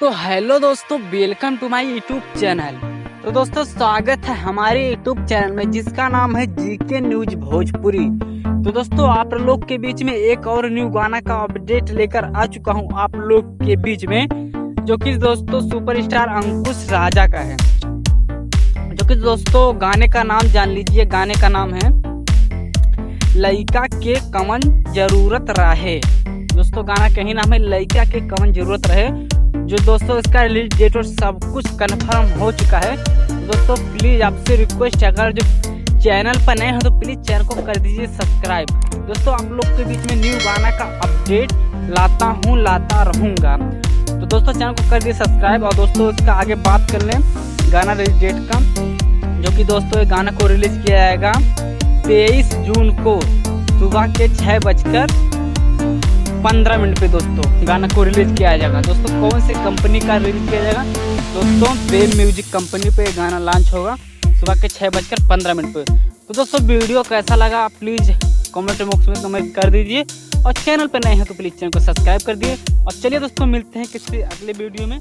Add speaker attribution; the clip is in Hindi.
Speaker 1: तो हेलो दोस्तों, welcome to my YouTube channel. तो दोस्तों स्वागत है हमारे यूट्यूब चैनल में जिसका नाम है जीके न्यूज भोजपुरी। तो दोस्तों आप लोग के बीच में एक और न्यू गाना का अपडेट लेकर आ चुका हूं आप लोग के बीच में, जो कि दोस्तों सुपरस्टार अंकुश राजा का है। जो कि दोस्तों गाने का नाम जान लीजिए, गाने का नाम है लइका के कवन जरूरत रहे। दोस्तों गाना कहीं नाम है लइका के कवन जरूरत रहे, जो दोस्तों इसका रिलीज डेट और सब कुछ कंफर्म हो चुका है। तो दोस्तों प्लीज आपसे रिक्वेस्ट है, अगर जो चैनल पर नए हो तो प्लीज चैनल को कर दीजिए सब्सक्राइब। दोस्तों आप लोग के बीच में न्यू गाना का अपडेट लाता रहूंगा। तो दोस्तों चैनल को कर दीजिए सब्सक्राइब। और दोस्तों इसका आगे बात कर लें गाना रिलीज डेट का, जो कि दोस्तों ये गाना को रिलीज किया जाएगा 23 जून को सुबह के 6:15 पे दोस्तों गाना को रिलीज किया जाएगा। दोस्तों कौन सी कंपनी का रिलीज किया जाएगा? दोस्तों वेब म्यूजिक कंपनी पे गाना लॉन्च होगा सुबह के 6:15 पे। तो दोस्तों वीडियो कैसा लगा प्लीज कमेंट बॉक्स में कमेंट कर दीजिए, और चैनल पर नए हैं तो प्लीज चैनल को सब्सक्राइब कर दिए। और चलिए दोस्तों मिलते हैं किसी अगले वीडियो में।